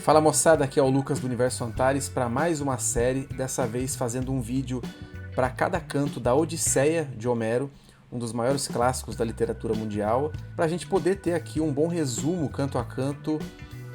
Fala moçada, aqui é o Lucas do Universo Antares para mais uma série, dessa vez fazendo um vídeo para cada canto da Odisseia de Homero, um dos maiores clássicos da literatura mundial, para a gente poder ter aqui um bom resumo canto a canto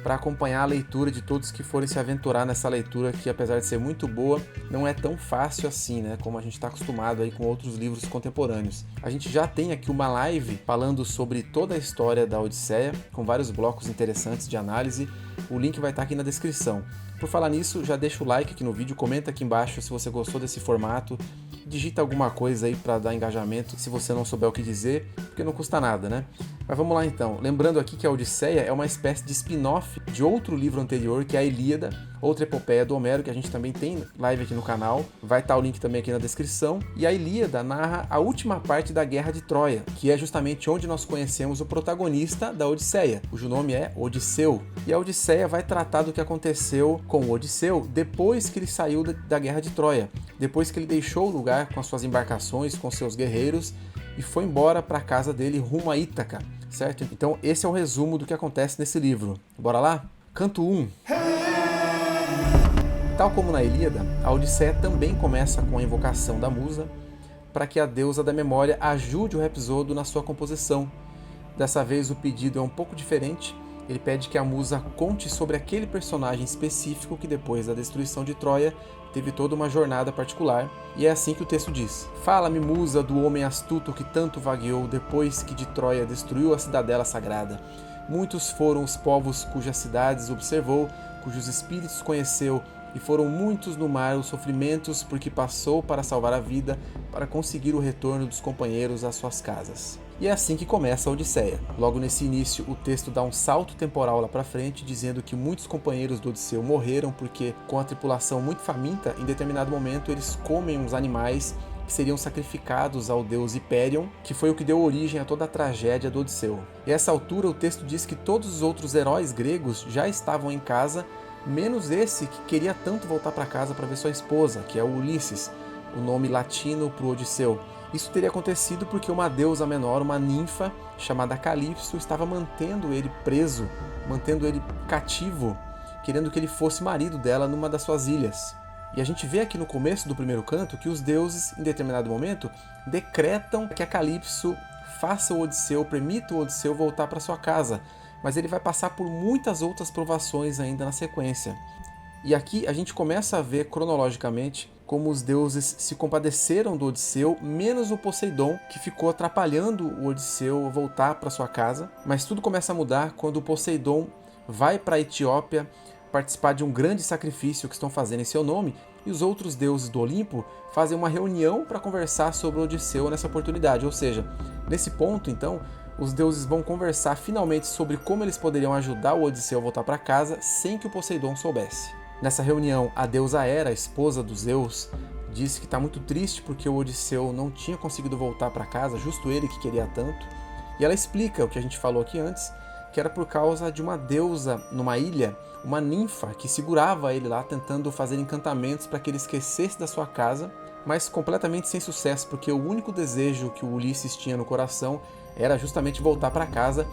para acompanhar a leitura de todos que forem se aventurar nessa leitura que, apesar de ser muito boa, não é tão fácil assim, né, como a gente está acostumado aí com outros livros contemporâneos. A gente já tem aqui uma live falando sobre toda a história da Odisseia, com vários blocos interessantes de análise. O link vai estar aqui na descrição. Por falar nisso, já deixa o like aqui no vídeo, comenta aqui embaixo se você gostou desse formato, digita alguma coisa aí para dar engajamento se você não souber o que dizer, porque não custa nada, né? Mas vamos lá então. Lembrando aqui que a Odisseia é uma espécie de spin-off de outro livro anterior, que é a Ilíada, outra epopeia do Homero, que a gente também tem live aqui no canal. Vai estar o link também aqui na descrição. E a Ilíada narra a última parte da Guerra de Troia, que é justamente onde nós conhecemos o protagonista da Odisseia, cujo nome é Odisseu. E a Odisseia vai tratar do que aconteceu com o Odisseu depois que ele saiu da Guerra de Troia, depois que ele deixou o lugar com as suas embarcações, com seus guerreiros, e foi embora para a casa dele rumo a Ítaca, certo? Então esse é o resumo do que acontece nesse livro. Bora lá? Canto 1. Tal como na Ilíada, a Odisseia também começa com a invocação da musa para que a deusa da memória ajude o Rapsodo na sua composição. Dessa vez o pedido é um pouco diferente. Ele pede que a musa conte sobre aquele personagem específico que depois da destruição de Troia teve toda uma jornada particular, e é assim que o texto diz: Fala-me, musa, do homem astuto que tanto vagueou depois que de Troia destruiu a cidadela sagrada. Muitos foram os povos cujas cidades observou, cujos espíritos conheceu, e foram muitos no mar os sofrimentos porque passou para salvar a vida, para conseguir o retorno dos companheiros às suas casas. E é assim que começa a Odisseia. Logo nesse início, o texto dá um salto temporal lá para frente, dizendo que muitos companheiros do Odisseu morreram porque, com a tripulação muito faminta, em determinado momento eles comem uns animais que seriam sacrificados ao deus Hipérion, que foi o que deu origem a toda a tragédia do Odisseu. E a essa altura, o texto diz que todos os outros heróis gregos já estavam em casa, menos esse que queria tanto voltar para casa para ver sua esposa, que é o Ulisses, o nome latino para o Odisseu. Isso teria acontecido porque uma deusa menor, uma ninfa chamada Calipso, estava mantendo ele preso, mantendo ele cativo, querendo que ele fosse marido dela numa das suas ilhas. E a gente vê aqui no começo do primeiro canto que os deuses, em determinado momento, decretam que a Calipso faça o Odisseu, permita o Odisseu voltar para sua casa, mas ele vai passar por muitas outras provações ainda na sequência. E aqui a gente começa a ver cronologicamente como os deuses se compadeceram do Odisseu, menos o Poseidon, que ficou atrapalhando o Odisseu voltar para sua casa. Mas tudo começa a mudar quando o Poseidon vai para a Etiópia participar de um grande sacrifício que estão fazendo em seu nome, e os outros deuses do Olimpo fazem uma reunião para conversar sobre o Odisseu nessa oportunidade. Ou seja, nesse ponto, então, os deuses vão conversar finalmente sobre como eles poderiam ajudar o Odisseu a voltar para casa sem que o Poseidon soubesse. Nessa reunião, a deusa Hera, a esposa dos Zeus, disse que está muito triste porque o Odisseu não tinha conseguido voltar para casa, justo ele que queria tanto. E ela explica o que a gente falou aqui antes, que era por causa de uma deusa numa ilha, uma ninfa que segurava ele lá tentando fazer encantamentos para que ele esquecesse da sua casa, mas completamente sem sucesso, porque o único desejo que o Ulisses tinha no coração era justamente voltar para casa.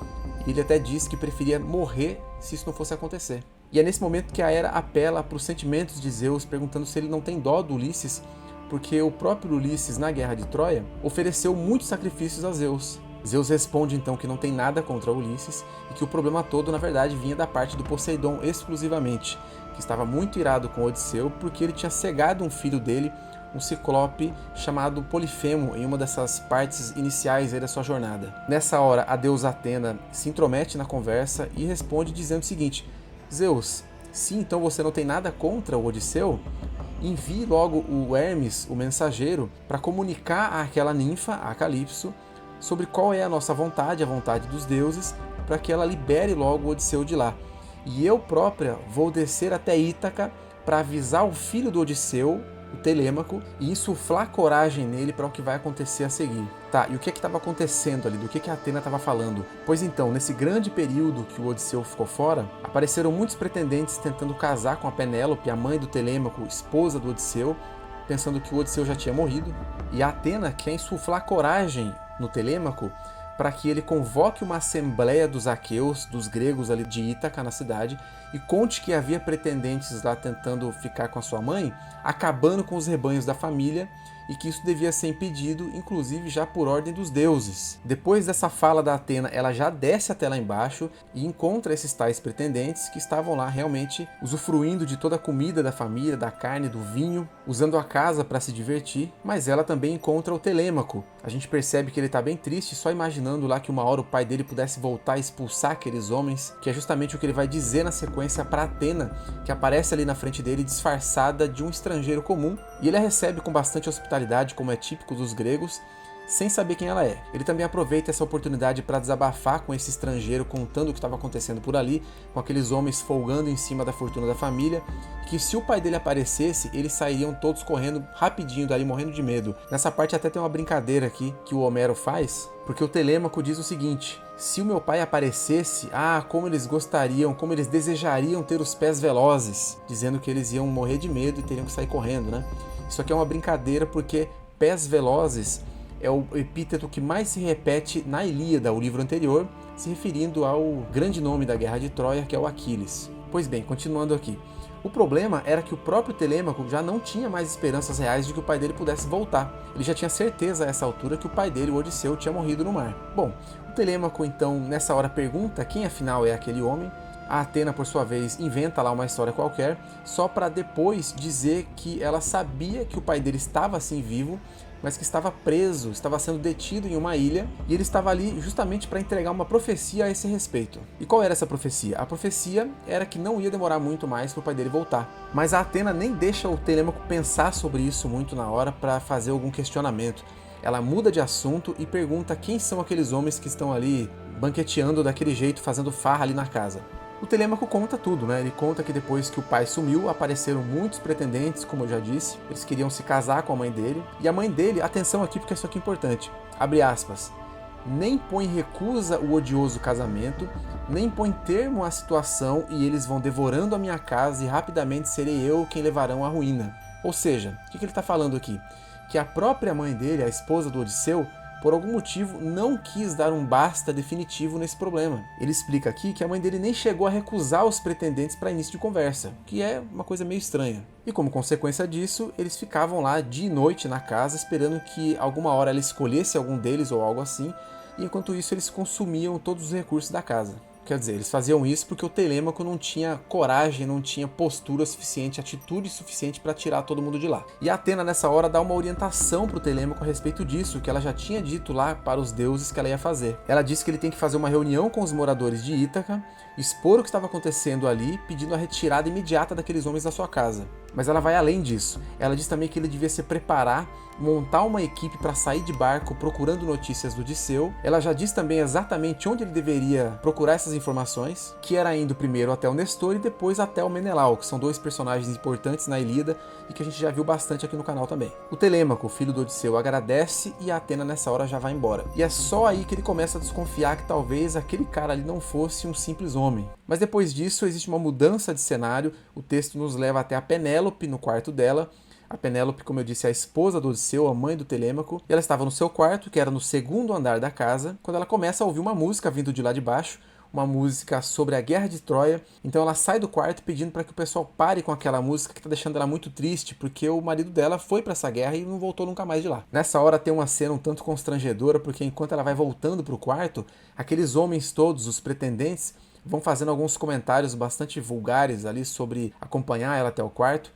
Ele até disse que preferia morrer se isso não fosse acontecer. E é nesse momento que a Hera apela para os sentimentos de Zeus, perguntando se ele não tem dó do Ulisses, porque o próprio Ulisses, na Guerra de Troia, ofereceu muitos sacrifícios a Zeus. Zeus responde então que não tem nada contra Ulisses e que o problema todo, na verdade, vinha da parte do Poseidon exclusivamente, que estava muito irado com Odisseu porque ele tinha cegado um filho dele, um ciclope chamado Polifemo, em uma dessas partes iniciais da sua jornada. Nessa hora, a deusa Atena se intromete na conversa e responde dizendo o seguinte: Zeus, se então você não tem nada contra o Odisseu, envie logo o Hermes, o mensageiro, para comunicar àquela ninfa, a Calipso, sobre qual é a nossa vontade, a vontade dos deuses, para que ela libere logo o Odisseu de lá. E eu própria vou descer até Ítaca para avisar o filho do Odisseu, o Telêmaco, e insuflar coragem nele para o que vai acontecer a seguir. Tá, e o que estava acontecendo ali? Do que a Atena estava falando? Pois então, nesse grande período que o Odisseu ficou fora, apareceram muitos pretendentes tentando casar com a Penélope, a mãe do Telêmaco, esposa do Odisseu, pensando que o Odisseu já tinha morrido. E a Atena quer insuflar coragem no Telêmaco para que ele convoque uma assembleia dos aqueus, dos gregos ali de Ítaca, na cidade, e conte que havia pretendentes lá tentando ficar com a sua mãe, acabando com os rebanhos da família, e que isso devia ser impedido, inclusive já por ordem dos deuses. Depois dessa fala da Atena, ela já desce até lá embaixo e encontra esses tais pretendentes que estavam lá realmente usufruindo de toda a comida da família, da carne, do vinho, usando a casa para se divertir, mas ela também encontra o Telêmaco. A gente percebe que ele está bem triste, só imaginando lá que uma hora o pai dele pudesse voltar a expulsar aqueles homens, que é justamente o que ele vai dizer na sequência para Atena, que aparece ali na frente dele disfarçada de um estrangeiro comum, e ele a recebe com bastante hospitalidade, como é típico dos gregos, sem saber quem ela é. Ele também aproveita essa oportunidade para desabafar com esse estrangeiro, contando o que estava acontecendo por ali, com aqueles homens folgando em cima da fortuna da família, que se o pai dele aparecesse, eles sairiam todos correndo rapidinho dali, morrendo de medo. Nessa parte até tem uma brincadeira aqui que o Homero faz, porque o Telêmaco diz o seguinte: se o meu pai aparecesse, como eles gostariam, como eles desejariam ter os pés velozes, dizendo que eles iam morrer de medo e teriam que sair correndo, né? Isso aqui é uma brincadeira porque pés velozes é o epíteto que mais se repete na Ilíada, o livro anterior, se referindo ao grande nome da guerra de Troia, que é o Aquiles. Pois bem, continuando aqui. O problema era que o próprio Telêmaco já não tinha mais esperanças reais de que o pai dele pudesse voltar. Ele já tinha certeza a essa altura que o pai dele, o Odisseu, tinha morrido no mar. Bom, o Telêmaco então nessa hora pergunta quem afinal é aquele homem. A Atena, por sua vez, inventa lá uma história qualquer, só para depois dizer que ela sabia que o pai dele estava assim vivo, mas que estava preso, estava sendo detido em uma ilha, e ele estava ali justamente para entregar uma profecia a esse respeito. E qual era essa profecia? A profecia era que não ia demorar muito mais para o pai dele voltar. Mas a Atena nem deixa o Telêmaco pensar sobre isso muito na hora para fazer algum questionamento. Ela muda de assunto e pergunta quem são aqueles homens que estão ali banqueteando daquele jeito, fazendo farra ali na casa. O Telêmaco conta tudo, né? Ele conta que depois que o pai sumiu, apareceram muitos pretendentes, como eu já disse. Eles queriam se casar com a mãe dele. E a mãe dele, atenção aqui porque isso aqui é importante, abre aspas, nem põe recusa o odioso casamento, nem põe termo à situação e eles vão devorando a minha casa e rapidamente serei eu quem levarão à ruína. Ou seja, o que ele está falando aqui? Que a própria mãe dele, a esposa do Odisseu, por algum motivo, não quis dar um basta definitivo nesse problema. Ele explica aqui que a mãe dele nem chegou a recusar os pretendentes para início de conversa, que é uma coisa meio estranha. E como consequência disso, eles ficavam lá dia e noite na casa, esperando que alguma hora ela escolhesse algum deles ou algo assim, e enquanto isso eles consumiam todos os recursos da casa. Quer dizer, eles faziam isso porque o Telêmaco não tinha coragem, não tinha postura suficiente, atitude suficiente para tirar todo mundo de lá. E a Atena nessa hora dá uma orientação para o Telêmaco a respeito disso, que ela já tinha dito lá para os deuses que ela ia fazer. Ela disse que ele tem que fazer uma reunião com os moradores de Ítaca, expor o que estava acontecendo ali, pedindo a retirada imediata daqueles homens da sua casa. Mas ela vai além disso. Ela diz também que ele devia se preparar, montar uma equipe para sair de barco procurando notícias do Odisseu. Ela já diz também exatamente onde ele deveria procurar essas informações, que era indo primeiro até o Nestor e depois até o Menelau, que são dois personagens importantes na Ilíada e que a gente já viu bastante aqui no canal também. O Telêmaco, filho do Odisseu, agradece e a Atena nessa hora já vai embora. E é só aí que ele começa a desconfiar que talvez aquele cara ali não fosse um simples homem. Mas depois disso existe uma mudança de cenário, o texto nos leva até a Penélope no quarto dela. A Penélope, como eu disse, é a esposa do Odisseu, a mãe do Telêmaco, e ela estava no seu quarto, que era no segundo andar da casa, quando ela começa a ouvir uma música vindo de lá de baixo, uma música sobre a guerra de Troia. Então ela sai do quarto pedindo para que o pessoal pare com aquela música que está deixando ela muito triste, porque o marido dela foi para essa guerra e não voltou nunca mais de lá. Nessa hora tem uma cena um tanto constrangedora, porque enquanto ela vai voltando para o quarto, aqueles homens todos, os pretendentes, vão fazendo alguns comentários bastante vulgares ali sobre acompanhar ela até o quarto.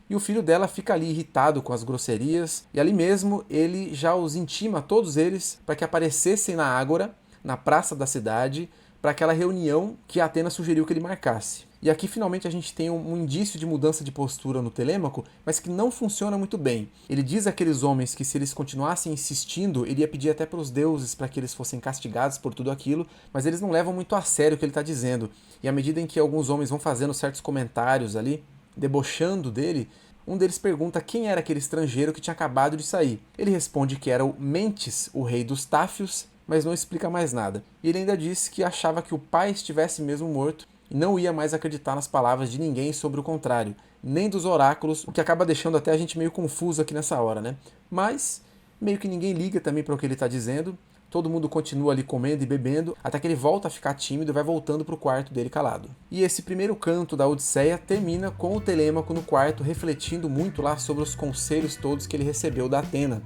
E o filho dela fica ali irritado com as grosserias, e ali mesmo ele já os intima, todos eles, para que aparecessem na Ágora, na praça da cidade, para aquela reunião que a Atena sugeriu que ele marcasse. E aqui finalmente a gente tem um indício de mudança de postura no Telêmaco, mas que não funciona muito bem. Ele diz àqueles homens que se eles continuassem insistindo, ele ia pedir até para os deuses para que eles fossem castigados por tudo aquilo, mas eles não levam muito a sério o que ele está dizendo. E à medida em que alguns homens vão fazendo certos comentários ali, debochando dele, um deles pergunta quem era aquele estrangeiro que tinha acabado de sair. Ele responde que era o Mentes, o rei dos Táfios, mas não explica mais nada. E ele ainda diz que achava que o pai estivesse mesmo morto e não ia mais acreditar nas palavras de ninguém sobre o contrário, nem dos oráculos, o que acaba deixando até a gente meio confuso aqui nessa hora, né? Mas meio que ninguém liga também para o que ele está dizendo. todo mundo continua ali comendo e bebendo, até que ele volta a ficar tímido e vai voltando para o quarto dele calado. E esse primeiro canto da Odisseia termina com o Telêmaco no quarto, refletindo muito lá sobre os conselhos todos que ele recebeu da Atena.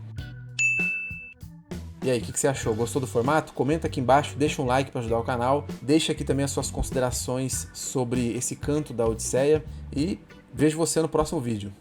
E aí, o que você achou? Gostou do formato? Comenta aqui embaixo, deixa um like para ajudar o canal, deixa aqui também as suas considerações sobre esse canto da Odisseia e vejo você no próximo vídeo.